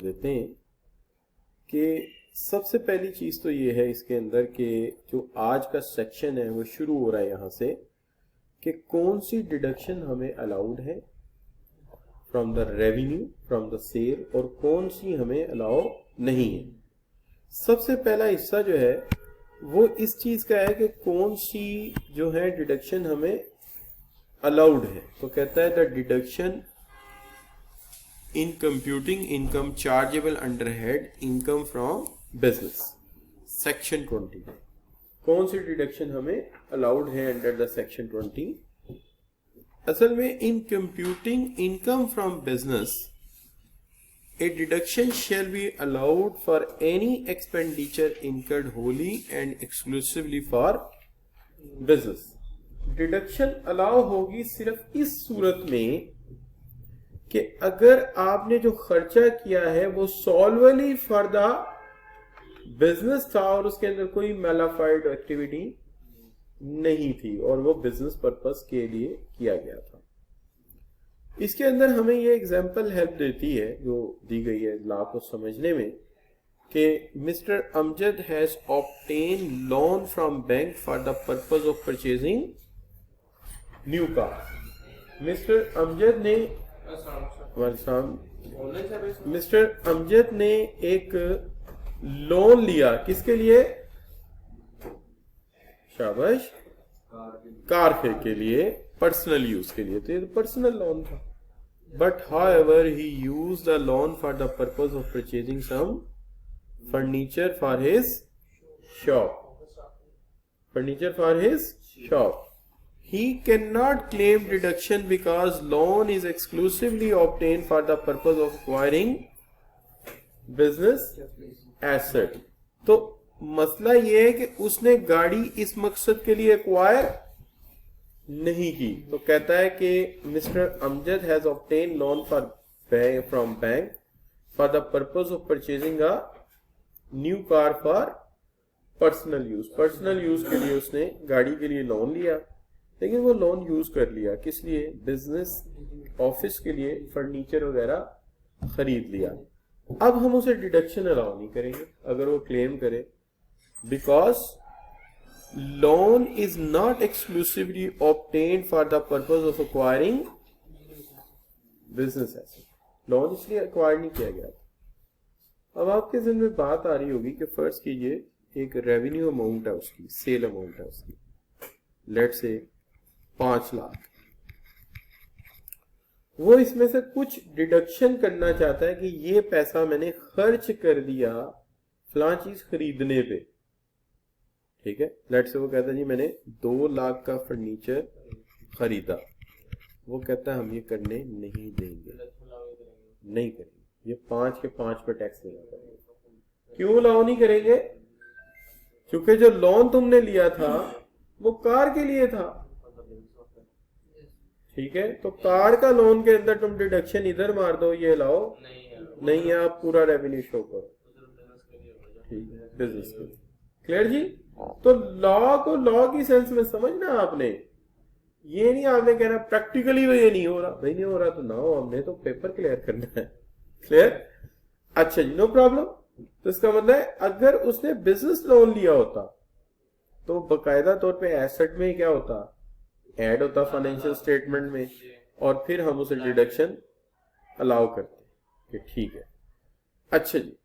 देते हैं कि सबसे पहली चीज तो ये है इसके अंदर कि जो आज का सेक्शन है वो शुरू हो रहा है यहाँ से कि कौन सी डिडक्शन हमें अलाउड है from the revenue, from the sale, और कौन सी हमें अलाउ नहीं है। सबसे पहला हिस्सा जो है वो इस चीज का है कि कौन सी जो है डिडक्शन हमें अलाउड है। तो कहता है the deduction in computing income chargeable under head income from business, section 20। कौन सी डिडक्शन हमें अलाउड है अंडर द सेक्शन 20? असल में in computing income from business a deduction shall be allowed for any expenditure incurred wholly and exclusively for business। Deduction allow होगी सिर्फ इस सूरत में कि अगर आपने जो खर्चा किया है वो सॉल्वली फॉर द बिजनेस था और उसके अंदर कोई मैलाफाइड एक्टिविटी नहीं थी और वो बिजनेस पर्पस के लिए किया गया था। इसके अंदर हमें ये एग्जाम्पल हेल्प देती है जो दी गई है लॉ को समझने में कि mister Amjad has obtain loan from bank for the purpose of purchasing new car. Mister Amjad ने एक लोन लिया किसके लिए? शाबाश, कार के लिए, पर्सनल यूज के लिए। तो ये पर्सनल लोन था, but however he used the loan for the purpose of purchasing some furniture for his shop. He cannot claim deduction because loan is exclusively obtained for the purpose of acquiring business asset। तो मसला ये है कि उसने गाड़ी इस मकसद के लिए एक्वायर नहीं की। तो कहता है कि mister Amjad has obtain loan from bank for the purpose of purchasing a new car for personal use. Personal use के लिए उसने गाड़ी के लिए लोन लिया, लेकिन वो लोन यूज कर लिया किस लिए? बिजनेस ऑफिस के लिए फर्नीचर वगैरह खरीद लिया। अब हम उसे डिडक्शन अलाउ नहीं करेंगे अगर वो क्लेम करे, because loan is not exclusively obtained for the purpose of acquiring business asset. Loan इसलिए एक्वायर नहीं किया गया। अब आपके ज़हन में बात आ रही होगी कि फर्ज कीजिए एक रेवेन्यू अमाउंट है उसकी, सेल अमाउंट है उसकी, लेट से 5 लाख। वो इसमें से कुछ डिडक्शन करना चाहता है कि ये पैसा मैंने खर्च कर दिया फलां चीज खरीदने पे, ठीक है। लेट से वो कहता है जी मैंने 2 लाख का फर्नीचर खरीदा। वो कहता है हम ये करने नहीं देंगे, नहीं करेंगे, ये 5 के 5 पे टैक्स देना पड़ेगा। क्यों अलाउ नहीं करेंगे? क्योंकि जो लोन तुमने लिया था वो कार के लिए था, ठीक है। तो कार का लोन के अंदर तुम डिडक्शन इधर मार दो, ये अलाउ नहीं है। आप पूरा रेवेन्यू शो करो, ठीक है, बिजनेस के। क्लियर जी? तो लॉ को लॉ की सेंस में समझना आपने। ये नहीं आपने कहना प्रैक्टिकली वो ये नहीं हो रहा, भाई नहीं हो रहा तो ना हो, हमने तो पेपर क्लियर करना है। क्लियर? अच्छा जी, नो प्रॉब्लम। तो इसका मतलब है अगर उसने बिजनेस लोन लिया होता तो बकायदा तौर पे एसेट में क्या होता? ऐड होता फाइनेंशियल स्टेटमेंट में, और फिर हम उसे डिडक्शन अलाउ करते कि ठीक है। अच्छा जी,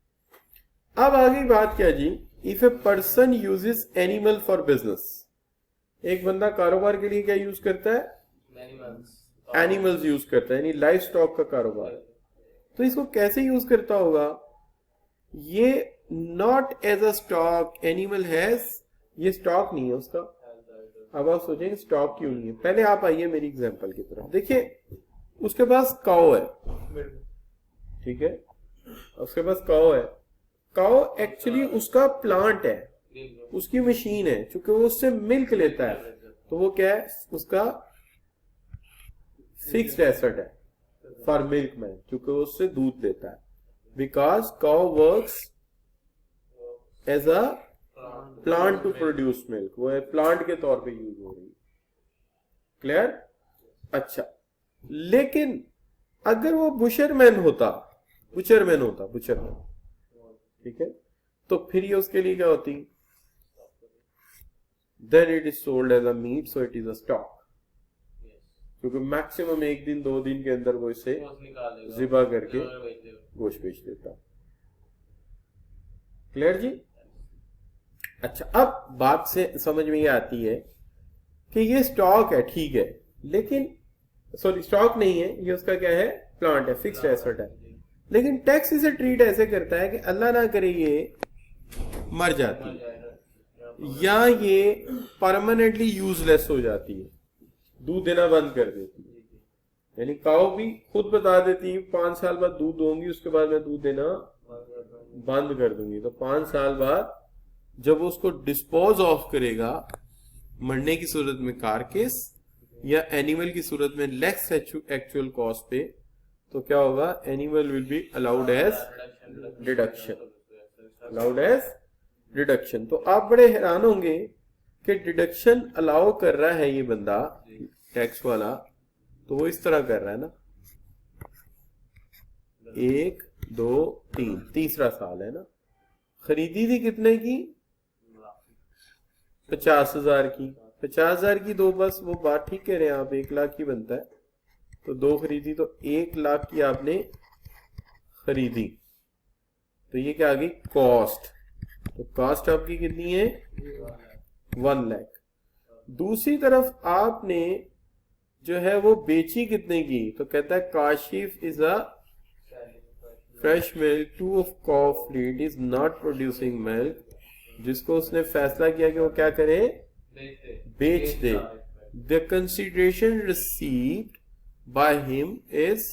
अब आगे बात क्या जी? If a person uses animal for business, एक बंदा कारोबार के लिए क्या यूज करता है? एनिमल्स यूज करता है, यानी लाइफ स्टॉक का कारोबार। तो इसको कैसे यूज करता होगा? ये not as a stock, animal has, ये स्टॉक नहीं है उसका। अब आप सोचेंगे स्टॉक क्यों नहीं है? पहले आप आइए मेरी एग्जांपल की तरफ। देखिए उसके पास काऊ है, ठीक है, उसके पास काऊ है। काऊ एक्चुअली उसका प्लांट है, उसकी मशीन है, चूंकि वो उससे मिल्क लेता है तो वो क्या है? उसका फिक्स्ड एसेट है फॉर मिल्क मैन, चूंकि वो उससे दूध लेता है। Because cow works as a plant to produce milk, वो है प्लांट के तौर पे यूज हो रही है। क्लियर? अच्छा, लेकिन अगर वो बुशरमैन होता बुचरमैन होता, बुचरमैन, ठीक है। तो फिर ये उसके लिए क्या होती, then it is sold as a meat, so it is a stock, क्योंकि मैक्सिमम 1 दिन 2 दिन के अंदर वो इसे ज़िबा करके गोश्त बेच देता। क्लियर जी? अच्छा, अब बात से समझ में ये आती है कि ये स्टॉक है, ठीक है, लेकिन सॉरी स्टॉक नहीं है, ये उसका क्या है, प्लांट है, फिक्स्ड एसेट है, लेकिन टैक्स इसे ट्रीट ऐसे करता है कि अल्लाह ना करे ये मर जाती है या ये परमानेंटली यूजलेस हो जाती है, दूध देना बंद कर देती है, यानी काऊ भी खुद बता देती है 5 साल बाद दूध दूंगी, उसके बाद मैं दूध देना बंद कर दूंगी। तो 5 साल बाद जब उसको डिस्पोज ऑफ करेगा, मरने की सूरत में कारकेस या एनिमल की सूरत में लेस एक्चुअल कॉस्ट पे, तो क्या होगा, animal will be allowed as deduction, allowed as deduction. तो आप बड़े हैरान होंगे कि डिडक्शन अलाउ कर रहा है ये बंदा टैक्स वाला, तो वो इस तरह कर रहा है ना, 1 2 3, तीसरा साल है ना, खरीदी थी कितने की, 50,000 की, 50,000 की 2, बस वो बात ठीक कह रहे हैं आप, 1 लाख की बनता है, तो 2 खरीदी, तो 1 लाख की आपने खरीदी, तो ये क्या आ गई, कॉस्ट, तो कॉस्ट आपकी कितनी है, 1 लाख। दूसरी तरफ आपने जो है वो बेची कितने की, तो कहता है Kashif is a fresh milk, 2 of cow fleet is not producing milk, जिसको उसने फैसला किया कि वो क्या करे, बेच दे। The consideration received by him is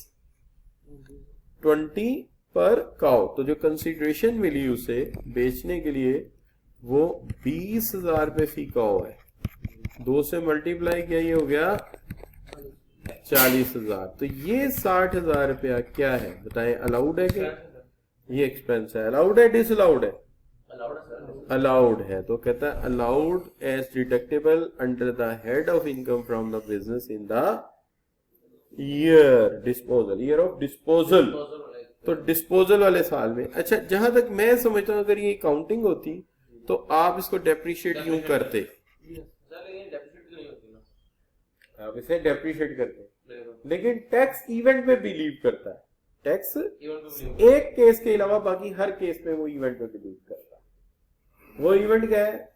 20 per cow, तो जो कंसिडरेशन मिली उसे बेचने के लिए वो 20,000 रुपये फी काउ है, 2 से मल्टीप्लाई किया, ये हो गया 40,000। तो ये 60,000 रुपया क्या है बताएं, अलाउड है क्या, ये एक्सपेंस है, अलाउड है डिसअलाउड है, अलाउड है। तो कहता है allowed as deductible under the head of income from the business in the year disposal, year of disposal, तो डिस्पोजल वाले साल में। अच्छा, जहां तक मैं समझता हूं अगर ये काउंटिंग होती तो आप इसको डेप्रिशिएट यूं करते, आप इसे डेप्रिशिएट करते, लेकिन टैक्स इवेंट में बिलीव करता है, टैक्स एक केस के अलावा बाकी हर केस में वो इवेंट में बिलीव करता है। वो इवेंट क्या है,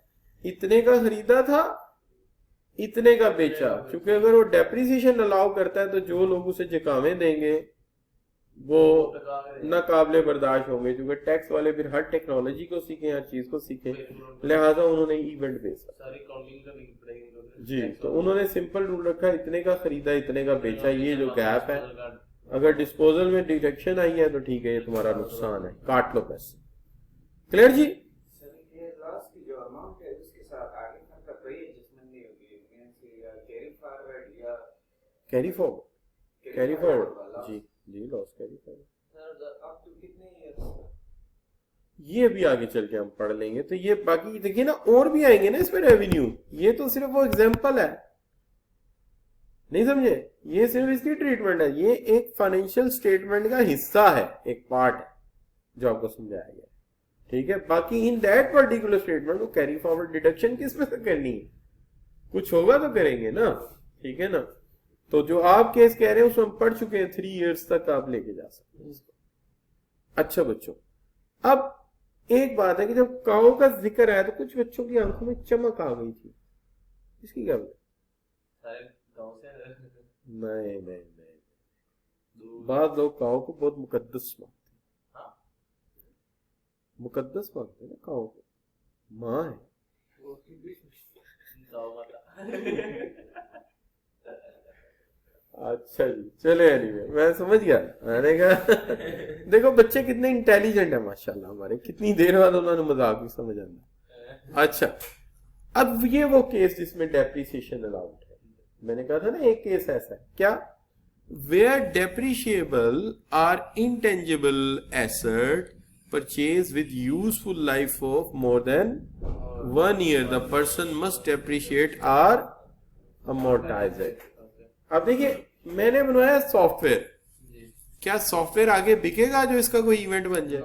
इतने का खरीदा था, इतने का बेचा, क्योंकि अगर वो डेप्रिसिएशन अलाउ करता है तो जो लोग उसे जकावे देंगे वो नाकाबिले बर्दाश्त होंगे, क्योंकि टैक्स वाले फिर हर टेक्नोलॉजी को सीखे, हर चीज को सीखे, लिहाजा उन्होंने इवेंट बेचा जी। तो उन्होंने सिंपल रूल रखा, इतने का खरीदा, इतने का बेचा, ये जो गैप है, अगर डिस्पोजल में डिडक्शन आई है तो ठीक है, ये तुम्हारा नुकसान है, काट लो पैसे। क्लियर जी? कैरी फॉरवर्ड, कैरी फॉरवर्ड जी जी, लॉस कैरी फॉरवर्ड, ये भी आगे चल के हम पढ़ लेंगे। तो ये बाकी देखिए ना, और भी आएंगे ना इसमें रेवेन्यू, ये तो सिर्फ वो एग्जांपल है, नहीं समझे, ये सिर्फ इसकी ट्रीटमेंट है, ये एक फाइनेंशियल स्टेटमेंट का हिस्सा है, एक पार्ट है जो आपको समझाया गया, ठीक है। बाकी इन दैट पर्टिकुलर स्टेटमेंट को कैरी फॉरवर्ड डिडक्शन किस में से करनी है, कुछ होगा तो करेंगे ना, ठीक है ना। तो जो आप केस कह रहे हैं उसमें हम पढ़ चुके हैं, 3 इयर्स तक आप लेके जा सकते हैं इसको। अच्छा बच्चों, अब एक बात है कि जब काऊ का जिक्र आया तो कुछ बच्चों की आंखों में चमक आ गई थी, इसकी क्या वजह? नहीं नहीं नहीं, बाद लोग काऊ को बहुत मुकद्दस मानते हैं, मुकद्दस मानते हैं ना काऊ को, माँ है। अच्छा जी, चले एनीवे, मैं समझ गया, मैंने कहा देखो बच्चे कितने इंटेलिजेंट है माशाल्लाह हमारे, कितनी देर बाद उन्होंने मजाक भी समझ आना। अच्छा, अब ये वो केस जिसमें डेप्रिसिएशन अलाउड है, मैंने कहा था ना एक केस ऐसा है, क्या, where depreciable or intangible asset purchase with useful life of more than 1 year, the person must depreciate or amortise it. अब देखिए, मैंने बनवाया सॉफ्टवेयर, क्या सॉफ्टवेयर आगे बिकेगा जो इसका कोई इवेंट बन जाए?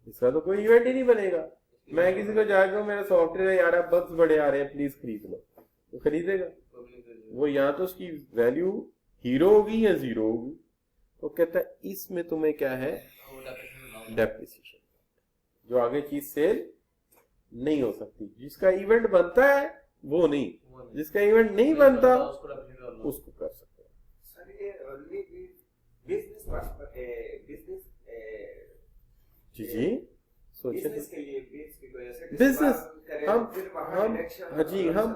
इसका तो कोई इवेंट ही नहीं बनेगा। मैं किसी को जाकर मेरा सॉफ्टवेयर यार आप बग्स बड़े आ रहे हैं प्लीज खरीद लो, तो खरीदेगा वो? या तो उसकी वैल्यू हीरो होगी या जीरो होगी। तो कहता है इसमें तुम्हें क्या है, डेप्रिसिएशन, जो आगे चीज सेल नहीं हो सकती। जिसका इवेंट बनता है वो नहीं, जिसका इवेंट नहीं बनता उसको कर सकते हैं। जी जी सोचिए, बिजनेस हम जी हम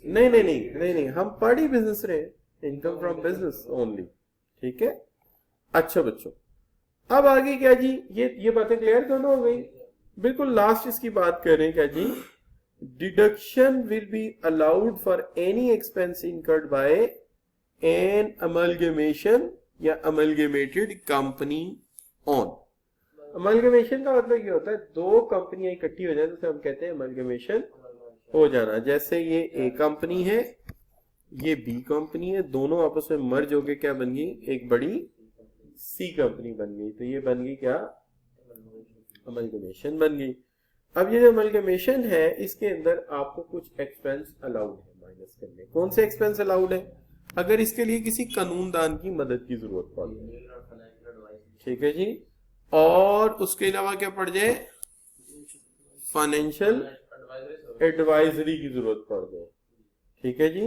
नहीं हम पार्टी बिजनेस रहे, इनकम फ्रॉम बिजनेस ओनली। ठीक है, अच्छा बच्चों अब आगे क्या जी, ये बातें क्लियर दोनों हो गई। बिल्कुल लास्ट इसकी बात कर रहे हैं क्या जी, deduction will be allowed for any expense incurred by an amalgamation या अमलगमेटेड कंपनी ऑन। अमलगमेशन का मतलब ये होता है दो कंपनियां इकट्ठी हो जाए तो हम कहते हैं अमलगमेशन हो जाना। जैसे ये ए कंपनी है, ये बी कंपनी है, दोनों आपस में मर्ज होके क्या बन गई, एक बड़ी सी कंपनी बन गई। तो ये बन गई क्या, अमलगमेशन बन गई। अब ये जो अमलगमेशन है इसके अंदर आपको कुछ एक्सपेंस अलाउड है माइनस करने। कौन से एक्सपेंस अलाउड है? अगर इसके लिए किसी कानूनदान की मदद की जरूरत पड़े, ठीक है जी, और उसके अलावा क्या पड़ जाए, फाइनेंशियल एडवाइजरी की जरूरत पड़ जाए, ठीक है जी,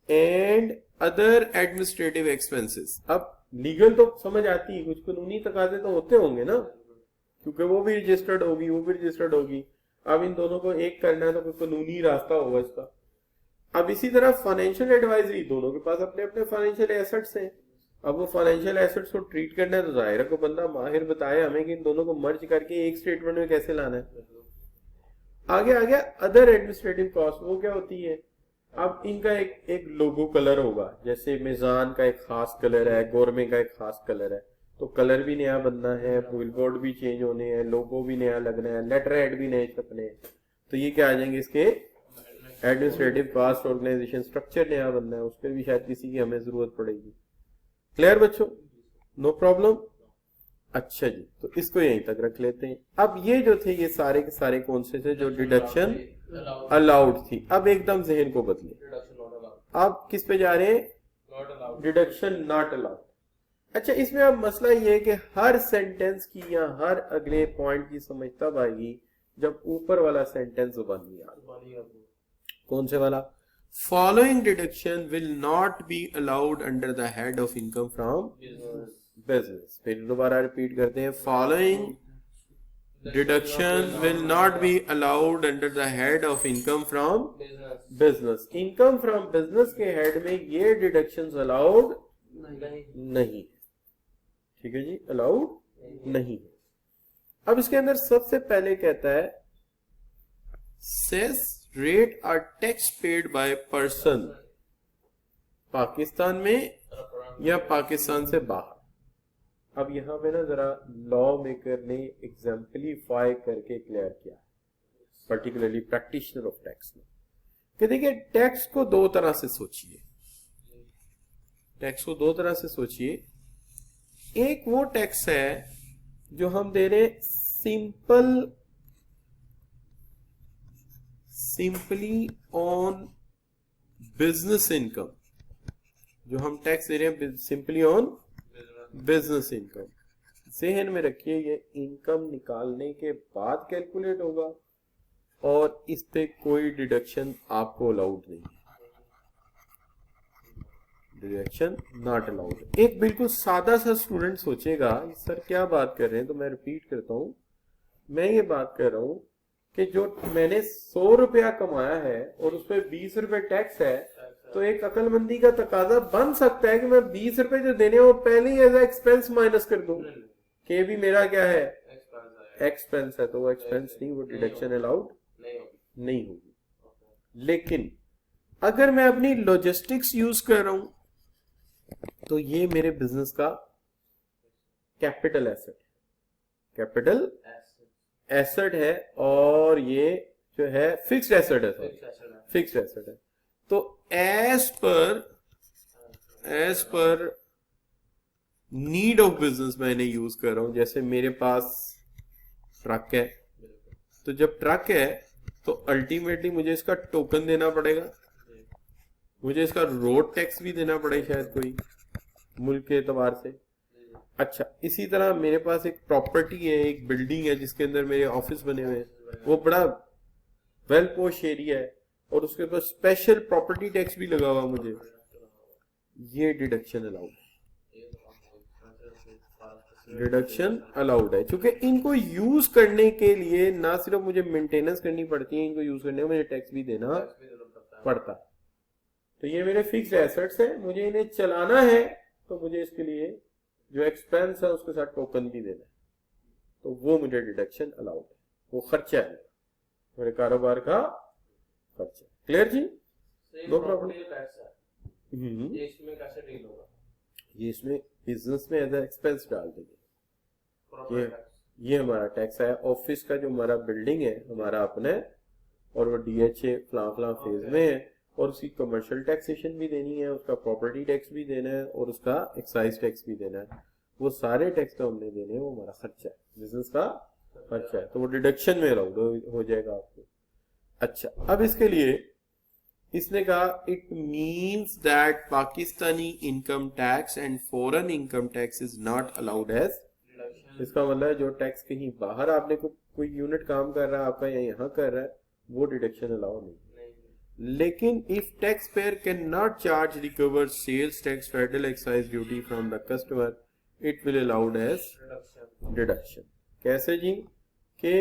एंड अदर एडमिनिस्ट्रेटिव एक्सपेंसेस। अब लीगल तो समझ आती है, कुछ कानूनी तकाजे तो होते होंगे ना, क्योंकि वो भी रजिस्टर्ड होगी, वो भी रजिस्टर्ड होगी। अब इन दोनों को एक करना है तो कोई कानूनी रास्ता होगा इसका। अब इसी तरह फाइनेंशियल एडवाइजरी, दोनों के पास अपने अपने फाइनेंशियल एसेट्स हैं। अब वो फाइनेंशियल एसेट्स को ट्रीट करना है तो जाहिर है को बंदा माहिर बताए हमें कि इन दोनों को मर्ज करके एक स्टेटमेंट में कैसे लाना है। आगे आ गया अदर एडमिनिस्ट्रेटिव कॉस्ट, वो क्या होती है, अब इनका एक लोगो कलर होगा, जैसे मिजान का एक खास कलर है, गोरमे का एक खास कलर है, तो कलर भी नया बनना है, बिलबोर्ड भी चेंज होने हैं, लोगो भी नया लगना है, लेटर हेड भी नए छपने हैं, तो ये क्या आ जाएंगे इसके एडमिनिस्ट्रेटिव कॉस्ट। ऑर्गेनाइजेशन स्ट्रक्चर नया बनना है, उस पर भी शायद किसी की हमें जरूरत पड़ेगी। क्लियर बच्चों, नो प्रॉब्लम। अच्छा जी, तो इसको यहीं तक रख लेते हैं। अब ये जो थे ये सारे के सारे कौन से थे जो डिडक्शन अलाउड थी। अब एकदम जहन को बदले, अब किस पे जा रहे हैं, डिडक्शन नॉट अलाउड। अच्छा, इसमें अब मसला ये है कि हर सेंटेंस की या हर अगले पॉइंट की समझ तब आएगी जब ऊपर वाला सेंटेंस जुबान में आ। कौन से वाला, following deduction will not be allowed under the head of income from business. फिर दोबारा रिपीट करते हैं, following deduction will not be allowed under the head of income from business. Income from business के हेड में ये deductions allowed नहीं, ठीक है जी, अलाउड नहीं। अब इसके अंदर सबसे पहले कहता है cess rate or tax paid by person Pakistan में या पाकिस्तान से बाहर। अब यहां पे ना जरा लॉ मेकर ने एग्जाम्पलीफाई करके क्लियर किया, पर्टिकुलरली प्रैक्टिशनर ऑफ टैक्स ने, कि देखिए टैक्स को दो तरह से सोचिए, टैक्स को दो तरह से सोचिए। एक वो टैक्स है जो हम दे रहे सिंपली ऑन बिजनेस इनकम, जो हम टैक्स दे रहे हैं सिंपली ऑन बिजनेस इनकम। जहन में रखिए ये इनकम निकालने के बाद कैलकुलेट होगा और इस पे कोई डिडक्शन आपको अलाउड नहीं है, डिडक्शन नॉट अलाउड। एक बिल्कुल सादा सा स्टूडेंट सोचेगा सर क्या बात कर रहे हैं, तो मैं रिपीट करता हूं, मैं ये बात कर रहा हूं कि जो मैंने 100 रुपया कमाया है और उस पर 20 रुपए टैक्स है, तो एक अकलमंदी का तकाजा बन सकता है कि मैं 20 रुपए जो देने वो पहले ही एज एक्सपेंस माइनस कर दूं, कि भी मेरा क्या है, एक्सपेंस है, तो वो एक्सपेंस नहीं, वो डिडक्शन अलाउड नहीं होगी। लेकिन अगर मैं अपनी लॉजिस्टिक्स यूज कर रहा हूं तो ये मेरे बिजनेस का कैपिटल एसेट, कैपिटल एसेट है, और ये जो है फिक्स्ड एसेट है, फिक्स्ड एसेट है। तो as per need of business मैं इन्हें यूज कर रहा हूं। जैसे मेरे पास ट्रक है, तो जब ट्रक है तो अल्टीमेटली मुझे इसका टोकन देना पड़ेगा, मुझे इसका रोड टैक्स भी देना पड़ेगा शायद कोई मुल्क के एतबार से। अच्छा, इसी तरह मेरे पास एक प्रॉपर्टी है, एक बिल्डिंग है जिसके अंदर मेरे ऑफिस बने हुए हैं, वो बड़ा वेल पोश एरिया है और उसके ऊपर स्पेशल प्रॉपर्टी टैक्स भी लगा हुआ मुझे, ये डिडक्शन अलाउड है, डिडक्शन अलाउड है। क्योंकि इनको यूज करने के लिए ना सिर्फ मुझे मेंटेनेंस करनी पड़ती है, इनको यूज करने में मुझे टैक्स भी देना पड़ता है। तो ये मेरे फिक्स्ड एसेट्स है, मुझे इन्हें चलाना है तो मुझे इसके लिए जो एक्सपेंस है उसके साथ टोकन भी देना है, तो वो मुझे डिडक्शन अलाउड है, वो खर्चा है मेरे कारोबार का खर्चा। क्लियर जी? No problem. ये इसमें कैसे डील होगा? ये इसमें बिजनेस में एज एक्सपेंस डाल देंगे। ये हमारा टैक्स है, ऑफिस का जो हमारा बिल्डिंग है हमारा अपना है और वो DHA फला फेज में है और उसकी कमर्शियल टैक्सेशन भी देनी है, उसका प्रॉपर्टी टैक्स भी देना है और उसका एक्साइज टैक्स भी देना है। वो सारे टैक्स तो हमने देने हैं, वो हमारा खर्चा है, बिजनेस का खर्चा है, तो वो डिडक्शन में अलाउड हो जाएगा आपको। अच्छा, अब इसके लिए इसने कहा it means that Pakistani income tax and foreign income tax is not allowed as. इसका मतलब है जो टैक्स कहीं बाहर आपने कोई यूनिट काम कर रहा है आपका या यहाँ कर रहा है वो डिडक्शन अलाउ नहीं। लेकिन if tax payer can not charge recover sales tax federal excise duty from the customer it will allowed as deduction. कैसे जी? कि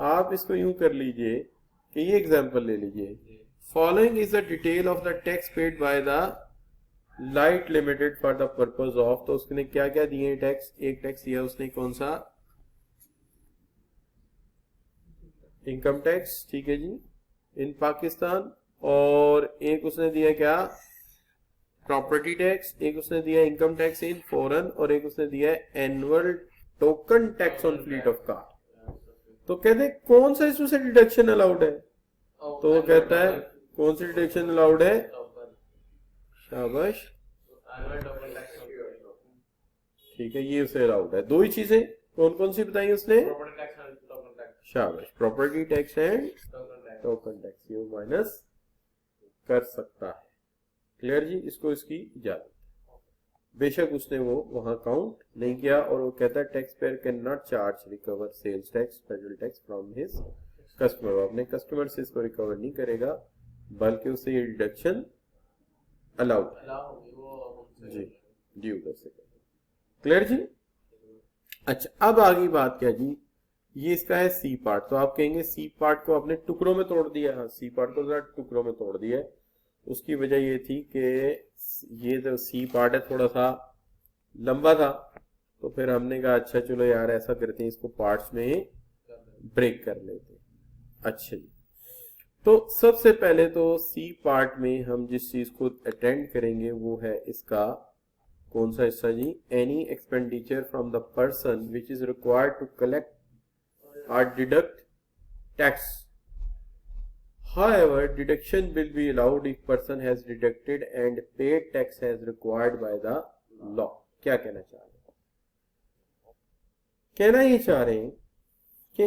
आप इसको यूं कर लीजिए कि ये एग्जांपल ले लीजिए, following is the detail of the tax paid by the light limited for the purpose of. तो उसने क्या क्या दिए टैक्स? एक टैक्स दिया उसने कौन सा? इनकम टैक्स, ठीक है जी, इन पाकिस्तान। और एक उसने दिया क्या? Property tax. एक उसने दिया इनकम टैक्स इन फॉरेन और एक उसने दिया annual token tax on fleet of car. तो कहते हैं कौन सा इसमें से डिडक्शन अलाउड है? तो वो कहता है कौन सी डिडक्शन अलाउड है? शाबाश, ठीक है, ये उसे अलाउड है। दो ही चीजें कौन कौन सी बताई उसने? शाबाश, property tax and token tax, ये माइनस कर सकता है। क्लियर जी? इसको इसकी इजाजत, बेशक उसने वो वहां काउंट नहीं किया और वो कहता है tax payer can not charge recover sales tax federal tax from his customer. वो अपने कस्टमर से इसको रिकवर नहीं करेगा बल्कि उसे ये डिडक्शन अलाउड जी जी उधर से। क्लियर जी? अच्छा, अब आगे बात क्या जी? ये इसका है सी पार्ट। तो आप कहेंगे सी पार्ट को आपने टुकड़ों में तोड़ दिया। हाँ, सी पार्ट को जरा टुकड़ों में तोड़ दिया। उसकी वजह ये थी कि ये जो सी पार्ट है थोड़ा सा लंबा था, तो फिर हमने कहा अच्छा चलो यार ऐसा करते हैं, इसको पार्ट्स में ही ब्रेक कर लेते हैं। अच्छा जी, तो सबसे पहले तो सी पार्ट में हम जिस चीज को अटेंड करेंगे वो है इसका कौन सा हिस्सा जी? Any expenditure from the person which is required to collect or deduct tax. However, deduction will be allowed if person has deducted and paid tax as required by the law. क्या कहना चाह रहे हैं? कहना ये चाह रहे हैं कि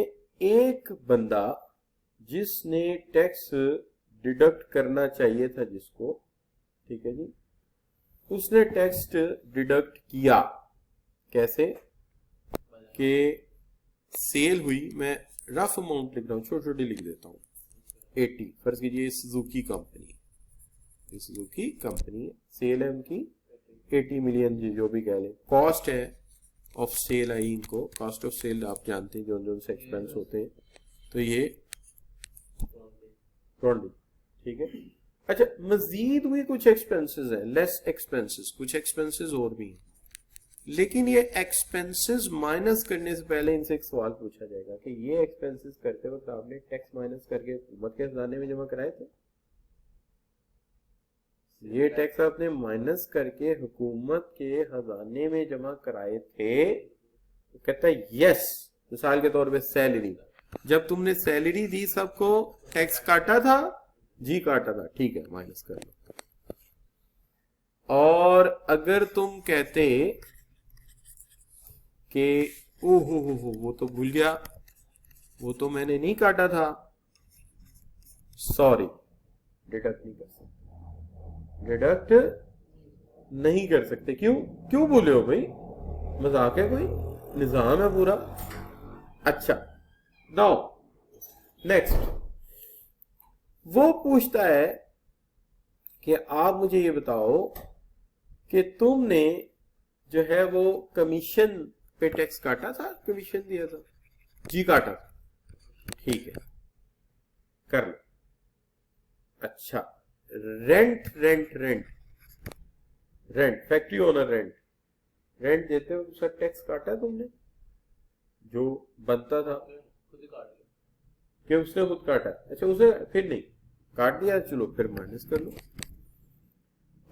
एक बंदा जिसने टैक्स डिडक्ट करना चाहिए था जिसको, ठीक है जी, उसने टैक्स डिडक्ट किया। कैसे? कि सेल हुई, मैं रफ अमाउंट लिख रहा हूं, छोटी छोटी लिख देता हूं, 80, फर्ज कीजिए Suzuki company, Suzuki company sale है उनकी 80 मिलियन जी, जो भी कह लें। कॉस्ट है ऑफ सेल आई इनको, कॉस्ट ऑफ सेल आप जानते हैं जो जो से एक्सपेंस होते हैं, तो ये 20, ठीक है। अच्छा, मजीद भी कुछ एक्सपेंसेस हैं, लेस एक्सपेंसेस, कुछ एक्सपेंसेस और भी हैं, लेकिन ये एक्सपेंसेस माइनस करने से पहले इनसे एक सवाल पूछा जाएगा कि ये एक्सपेंसेस करते वक्त आपने टैक्स माइनस करके हुकूमत के खजाने में जमा कराए थे? ये टैक्स आपने माइनस करके हुकूमत के खजाने में जमा कराए थे? तो कहता है यस। मिसाल के तौर पे सैलरी, जब तुमने सैलरी दी सबको टैक्स काटा था जी? काटा था, ठीक है, माइनस कर लो। और अगर तुम कहते कि ओ हो वो तो भूल गया, वो तो मैंने नहीं काटा था, सॉरी, डिडक्ट नहीं कर सकते, डिडक्ट नहीं कर सकते। क्यों क्यों बोले हो भाई, मजाक है कोई, निजाम है पूरा। अच्छा, नाउ नेक्स्ट वो पूछता है कि आप मुझे ये बताओ कि तुमने जो है वो कमीशन पे टैक्स काटा था, कमीशन दिया था? जी काटा, ठीक है, कर लो। अच्छा, rent rent rent rent factory owner rent rent देते हो, उसका टैक्स काटा तुमने जो बनता था? खुद ही काट लिया कि उसने खुद काटा? अच्छा, उसे फिर नहीं काट दिया, चलो फिर माइनस कर लो।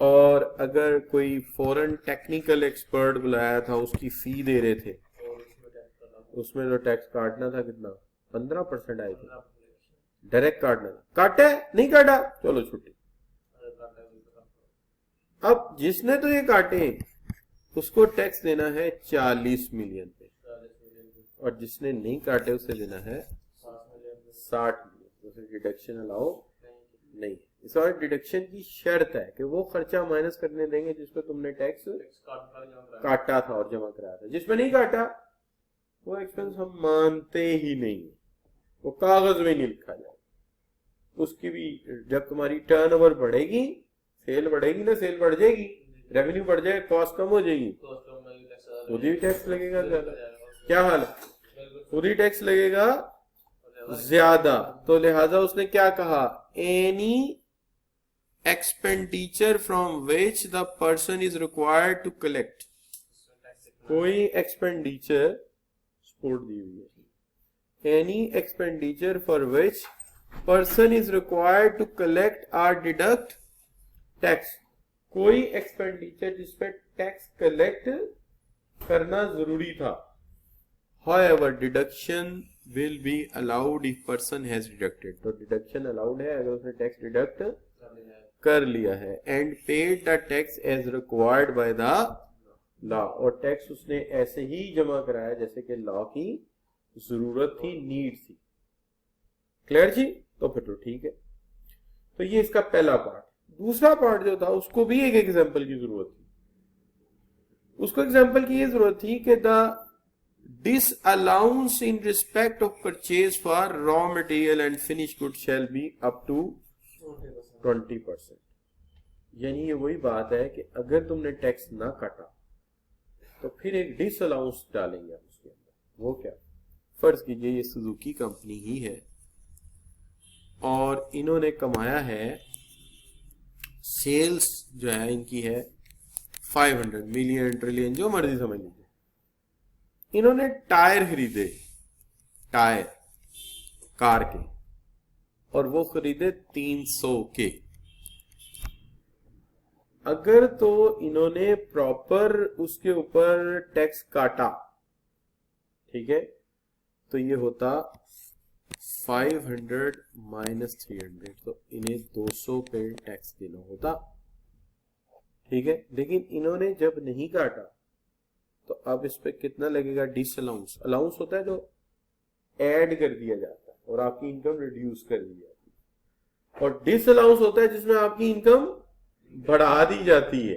और अगर कोई फॉरेन टेक्निकल एक्सपर्ट बुलाया था, उसकी फी दे रहे थे, और उसमें टैक्स करना, उसमें जो टैक्स काटना था कितना, 15% आई थी, डायरेक्ट काटना था, काटा है नहीं काटा, चलो छुट्टी। अब जिसने तो ये काटे उसको टैक्स देना है 40 मिलियन पे, और जिसने नहीं काटे उसे देना है 60 मिलियन। उसे डिडक्शन अलाउ नहीं। इस और डिडक्शन की शर्त है कि वो खर्चा माइनस करने देंगे जिसपे तुमने टैक्स काटा था और जमा कराया था। जिसमें नहीं काटा वो एक्सपेंस हम मानते ही नहीं, वो कागज में नहीं लिखा जाए। उसकी भी जब तुम्हारी टर्नओवर बढ़ेगी, सेल बढ़ेगी ना, सेल बढ़ जाएगी, रेवेन्यू बढ़ जाएगा, कॉस्ट कम हो जाएगी, खुद ही टैक्स लगेगा ज्यादा। क्या हाल है, खुद ही टैक्स लगेगा ज्यादा। तो लिहाजा उसने क्या कहा, any expenditure from which the person is required to collect, कोई एक्सपेंडिचर सपोर्ट दी हुई है, any expenditure for which person is required to collect or deduct tax, कोई एक्सपेंडिचर जिसपे टैक्स कलेक्ट करना जरूरी था। However, deduction will be allowed if person has deducted, तो डिडक्शन अलाउड है अगर उसने टैक्स डिडक्ट कर लिया है, and paid the tax as required by the law, और टैक्स उसने ऐसे ही जमा कराया जैसे कि लॉ की जरूरत थी, नीड थी। क्लियर जी? तो फिर तो ठीक है। तो ये इसका पहला पार्ट। दूसरा पार्ट जो था उसको भी एक एग्जांपल की जरूरत थी। उसको एग्जांपल की ये जरूरत थी कि the disallowance in respect of purchase for raw material and finished goods shall be up to 20%। यानी ये वही बात है कि अगर तुमने टैक्स ना काटा तो फिर एक डिसअलाउंस डालेंगे आप उसके अंदर। वो क्या, फर्ज कीजिए ये सुजुकी कंपनी ही है और इन्होंने कमाया है, सेल्स जो है इनकी है 500 मिलियन, ट्रिलियन, जो मर्जी समझ लीजिए। इन्होंने टायर खरीदे, टायर कार के, और वो खरीदे 300 के। अगर तो इन्होंने प्रॉपर उसके ऊपर टैक्स काटा, ठीक है, तो ये होता 500 माइनस 300, तो इन्हें 200 पे टैक्स देना होता, ठीक है। लेकिन इन्होंने जब नहीं काटा तो अब इस पे कितना लगेगा, डिसअलाउंस। अलाउंस होता है जो ऐड कर दिया जाता है और आपकी इनकम रिड्यूस कर दी जाती है, और डिसअलाउंस होता है जिसमें आपकी इनकम बढ़ा दी जाती है,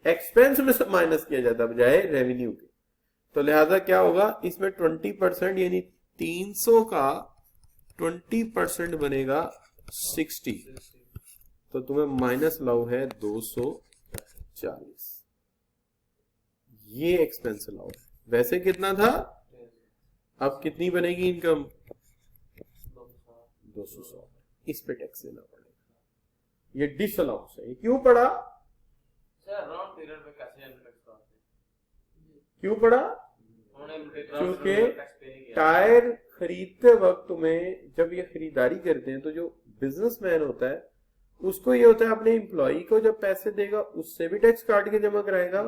एक्सपेंस में से माइनस किया जाता है बजाय रेवेन्यू के। तो लिहाजा क्या होगा, इसमें 20% यानी 300 का 20% बनेगा 60, तो तुम्हें माइनस लाओ है 240। ये एक्सपेंस अलाउड है। वैसे कितना था, अब कितनी बनेगी इनकम, 200। इस पे टैक्स देना पड़ेगा, ये डिसअलाउंस है। ये क्यों पड़ा, क्यों पड़ा, क्योंकि टायर खरीदते वक्त तुम्हें जब ये खरीदारी करते हैं तो जो बिजनेसमैन होता है उसको ये होता है अपने एम्प्लॉय को जब पैसे देगा उससे भी टैक्स काट के जमा कराएगा,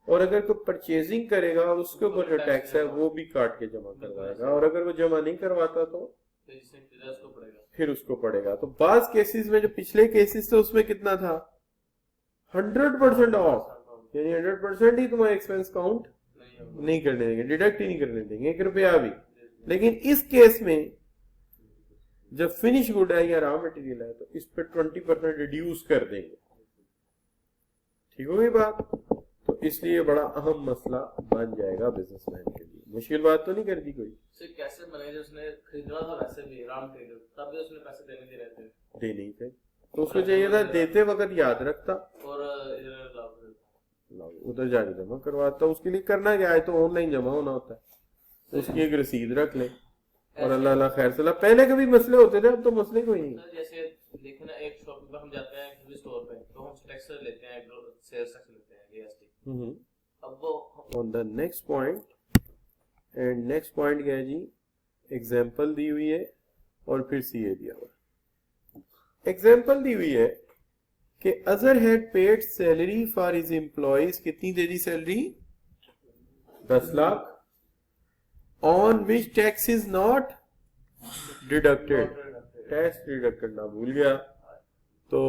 और अगर कोई परचेजिंग करेगा उसके ऊपर जो टैक्स है वो भी काट के जमा करवाएगा, और अगर वो जमा नहीं करवाता तो फिर उसको पड़ेगा। तो बाज केसेस में जो पिछले केसेस थे उसमें कितना था, 100% ऑफ, यानी 100% ही तुम्हारा एक्सपेंस काउंट नहीं करने देंगे, डिडक्ट ही नहीं करने देंगे 1 रुपया भी। लेकिन इस केस में जब फिनिश गुड है या रॉ मटेरियल है तो इस पर 20% रिड्यूस कर देंगे। ठीक होगी बात? तो इसलिए बड़ा अहम मसला बन जाएगा बिजनेसमैन के लिए। मुश्किल बात तो नहीं कर दी कोई? कैसे मैनेजर उसने खरीदना था वैसे भी रॉ मटेरियल, तब भी उसने पैसे देने नहीं रहते, दे नहीं थे तो उसको चाहिए था देते वक्त याद रखता और उधर जाके जमा करवाता। उसके लिए करना क्या है, तो ऑनलाइन जमा होना होता है, उसकी एक रसीद रख ले और अल्लाह अल्लाह खैर सलाह। पहले कभी मसले होते थे, अब तो मसले कोई नहीं। जैसे देखे ना, एक शॉप पर हम जाते हैं किसी स्टोर पे तो हम टैक्स लेते हैं, सेल्स टैक्स लेते हैं, जीएसटी। अब वो on the next point, and next point क्या है जी, एग्जांपल दी हुई है और फिर सीए दिया हुआ। एग्जांपल दी हुई है कि Azhar had paid salary for his employees. कितनी दे दी salary? 10 lakh. On which tax is not deducted, tax deduct करना भूल गया, तो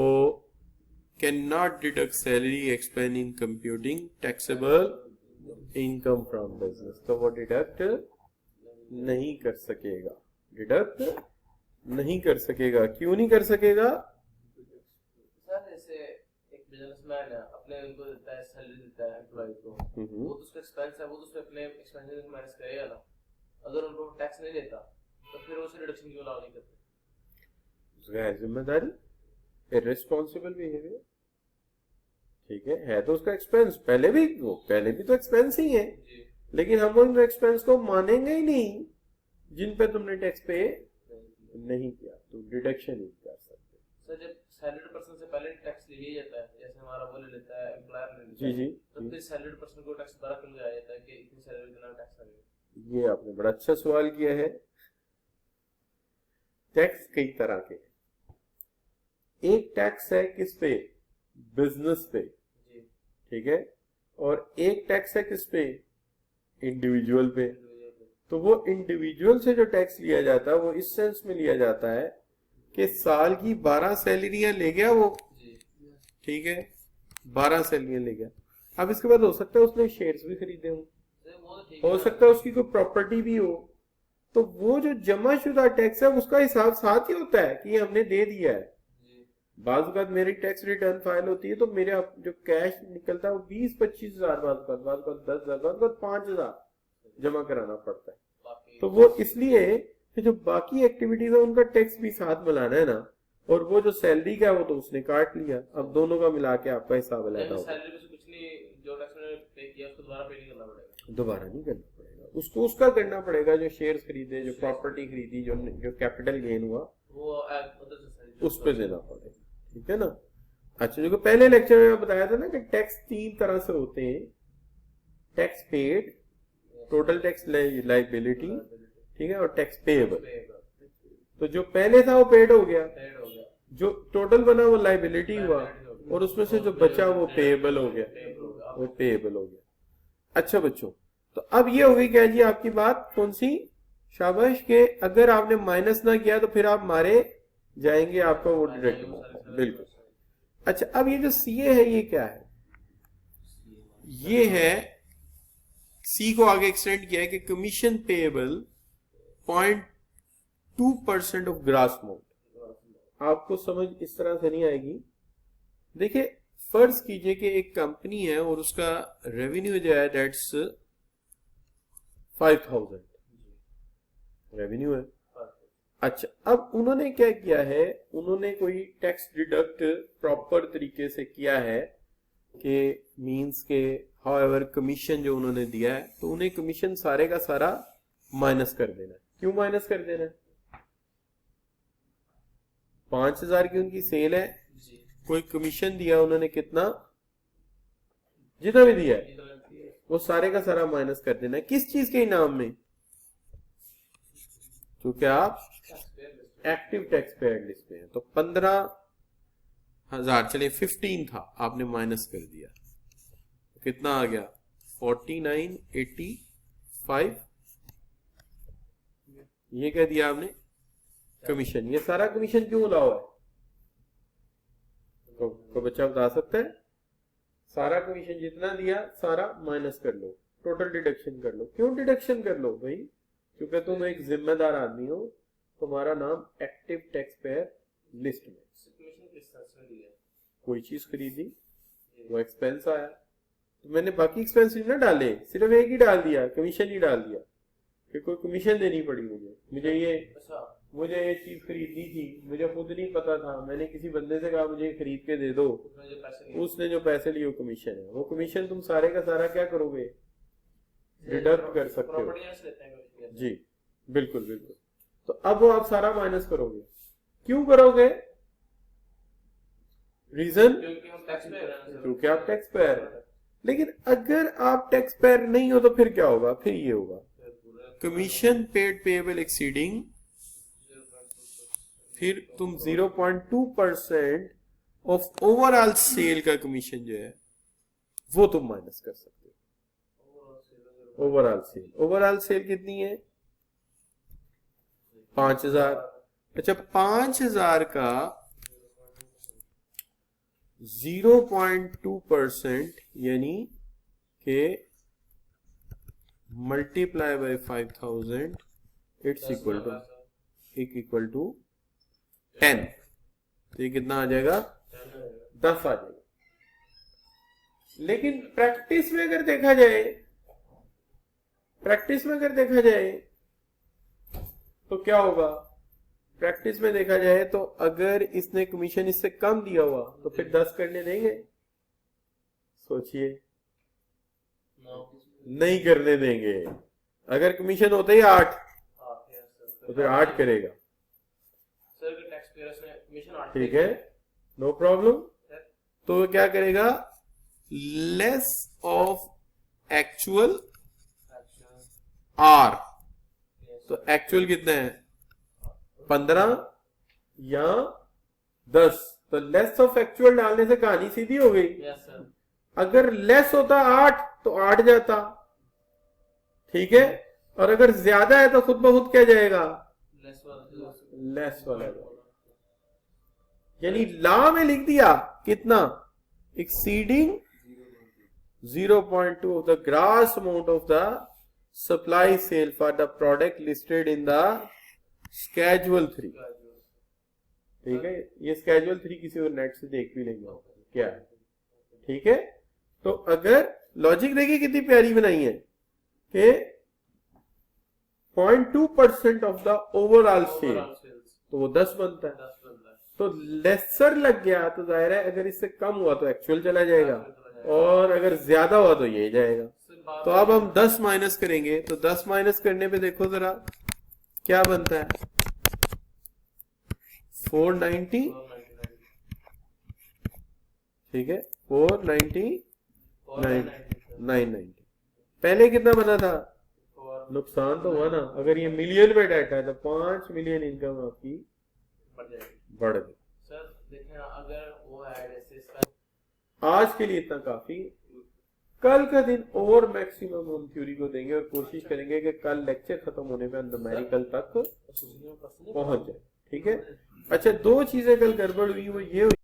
can not deduct salary expense in computing taxable income from business. तो वो डिडक्ट नहीं कर सकेगा, डिडक्ट नहीं कर सकेगा। क्यों नहीं कर सकेगा? सर जैसे एक बिजनेसमैन है, अपने उनको देता है, सैलरी देता है एम्प्लॉइज को, वो तो उसका एक्सपेंस है, वो तो उसमें अपने एक्सपेंसेस को मैनेज करेगा ना। अगर उनको टैक्स नहीं देता तो फिर उसे रिडक्शन क्यों अलाउ नहीं करते? गैर जिम्मेदारी, इररिस्पॉन्सिबल बिहेवियर। ठीक है तो उसका एक्सपेंस पहले भी तो एक्सपेंस ही है, लेकिन हम उन एक्सपेंस को मानेंगे ही नहीं जिन पे तुमने टैक्स पे नहीं किया, तो डिडक्शन ही कर सकते। सर जब सैलरीड पर्सन से पहले टैक्स ले लिया जाता है, जैसे हमारा वो ले लेता है, एम्प्लॉयर ले लेता है, तो फिर सैलरीड पर्सन को टैक्स दोबारा क्यों लगाया जाता है कि इतनी सैलरी देना टैक्स लगेगा? ये आपने बड़ा अच्छा सवाल किया है। टैक्स कई तरह के हैं। एक टैक्स है किस पे? बिजनेस पे, ठीक है, और एक टैक्स है किस पे? इंडिविजुअल पे। तो वो इंडिविजुअल से जो टैक्स लिया जाता है वो इस सेंस में लिया जाता है कि साल की 12 सैलरियां ले गया वो, ठीक है, 12 सैलरियां ले गया। अब इसके बाद हो सकता है उसने शेयर्स भी खरीदे हो सकता है उसकी कोई प्रॉपर्टी भी हो, तो वो जो जमा शुदा टैक्स है उसका हिसाब साथ ही होता है कि हमने दे दिया है। बाज़ वक़्त मेरी टैक्स रिटर्न फाइल होती है तो मेरे जो कैश निकलता है वो 20-25 हजार, बाज़ वक़्त 10 हजार, बाज़ वक़्त 5 हजार जमा कराना पड़ता है। तो वो इसलिए कि जो बाकी एक्टिविटीज है उनका टैक्स भी साथ मिलाना है ना, और वो जो सैलरी का है वो तो उसने काट लिया, अब दोनों का मिला के आपका हिसाब अलग होगा। दोबारा नहीं करना पड़ेगा उसको, उसका करना पड़ेगा जो शेयर्स खरीदे, जो प्रॉपर्टी खरीदी, जो कैपिटल गेन हुआ वो उस पर देना पड़ेगा। ठीक है ना? अच्छा, जो पहले लेक्चर में बताया था ना कि टैक्स 3 तरह से होते हैं, tax paid, total tax liability, ठीक है, और टैक्स पेएबल। तो जो पहले था वो पेड हो गया, जो टोटल बना वो लाइबिलिटी हुआ, और उसमें से जो बचा वो पेएबल हो गया, वो पेएबल हो गया। अच्छा बच्चों, तो अब ये हो गई क्या जी आपकी बात, कौन सी? शाबाश, के अगर आपने माइनस ना किया तो फिर आप मारे जाएंगे, आपका वो डिडक्ट बिल्कुल। अच्छा, अब ये जो सीए है ये क्या है? ये है, सी को आगे एक्सटेंड किया है कि commission payable 0.2% of gross amount. आपको समझ इस तरह से नहीं आएगी। देखिए, फर्ज कीजिए कि एक कंपनी है और उसका रेवेन्यू जो है दैट्स 5000 रेवेन्यू है। अच्छा, अब उन्होंने क्या किया है, उन्होंने कोई टैक्स डिडक्ट प्रॉपर तरीके से किया है कि मींस के हाउएवर कमीशन जो उन्होंने दिया है तो उन्हें कमीशन सारे का सारा माइनस कर देना है। क्यों माइनस कर देना है? 5000 की उनकी सेल है, कोई कमीशन दिया उन्होंने, कितना? जितना भी दिया है वो सारे का सारा माइनस कर देना है। किस चीज के इनाम में? क्योंकि आप एक्टिव टैक्स पेड लिस्ट में है, तो 15,000, चलिए 15 था, आपने माइनस कर दिया, तो कितना आ गया? 4985। ये क्या दिया आपने? कमीशन। ये सारा कमीशन क्यों लाओ है? तो बच्चा बता सकता है? सारा कमीशन जितना दिया सारा माइनस कर लो, टोटल डिडक्शन कर लो। क्यों डिडक्शन कर लो भाई? क्योंकि तुम एक जिम्मेदार आदमी हो, तुम्हारा नाम एक्टिव टैक्स पेयर लिस्ट में। कोई चीज खरीदी, वो एक्सपेंस आया, तो मैंने बाकी एक्सपेंस नहीं ना डाले, सिर्फ एक ही डाल दिया, कमीशन ही डाल दिया कि कोई कमीशन देनी पड़ी मुझे ये चीज खरीदनी थी, मुझे खुद नहीं पता था, मैंने किसी बंदे से कहा मुझे खरीद के दे दो, उसने जो पैसे लिए वो कमीशन है। वो कमीशन तुम सारे का सारा क्या करोगे? डिडक्ट कर सकते हो जी, बिल्कुल बिल्कुल। तो अब वो आप सारा माइनस करोगे। क्यों करोगे? रीजन क्योंकि आप टैक्स पेयर हैं। लेकिन अगर आप टैक्स पेयर नहीं हो तो फिर क्या होगा? फिर ये होगा कमीशन पेड पेएबल एक्सीडिंग, फिर तुम 0.2% ऑफ ओवरऑल सेल का कमीशन जो है वो तुम माइनस कर सकते हो। ओवरऑल सेल कितनी है? 5000। अच्छा, 5000 का 0.2% यानी के multiply by 5000 it's equal to 10। तो ये कितना आ जाएगा? 10 आ जाएगा। लेकिन प्रैक्टिस में अगर देखा जाए तो क्या होगा? प्रैक्टिस में देखा जाए तो अगर इसने कमीशन इससे कम दिया हुआ तो फिर 10 करने देंगे? सोचिए, नहीं करने देंगे। अगर कमीशन होता ही 8 तो फिर 8 करेगा। ठीक है, नो प्रॉब्लम। तो क्या करेगा? Less of actual or. तो एक्चुअल कितना है? 15 या 10। तो लेस ऑफ एक्चुअल डालने से कहानी सीधी हो गई। अगर लेस होता 8 तो 8 जाता, ठीक है। और अगर ज्यादा है तो खुद ब खुद क्या जाएगा? लेस वाला। यानी लॉ में लिख दिया कितना? Exceeding 0.2 of the gross amount of the supply sale for the product listed in the schedule 3। ठीक है, ये schedule 3 किसी और नेट से देख भी लेंगे क्या है। ठीक है, तो अगर लॉजिक देखिए कितनी प्यारी बनाई है कि 0.2% ऑफ द ओवरऑल सेल, तो वो 10 बनता है। तो लेसर लग गया तो जाहिर है अगर इससे कम हुआ तो एक्चुअल चला जाएगा, और अगर ज्यादा हुआ तो ये जाएगा। तो अब हम 10 माइनस करेंगे, तो 10 माइनस करने पे देखो जरा क्या बनता है? 490। ठीक है, 490 990। पहले कितना बना था? नुकसान तो हुआ ना। अगर ये मिलियन में डाटा है तो 5 मिलियन इनकम आपकी बढ़ गई। सर देखें, अगर वो है जैसे आज के लिए इतना काफी। कल का दिन और मैक्सिमम हम थ्योरी को देंगे और कोशिश करेंगे कि कल लेक्चर खत्म होने पे न्यूमेरिकल तक पहुंच जाए। ठीक है। अच्छा, 2 चीजें कल गड़बड़ हुई, वो ये हुई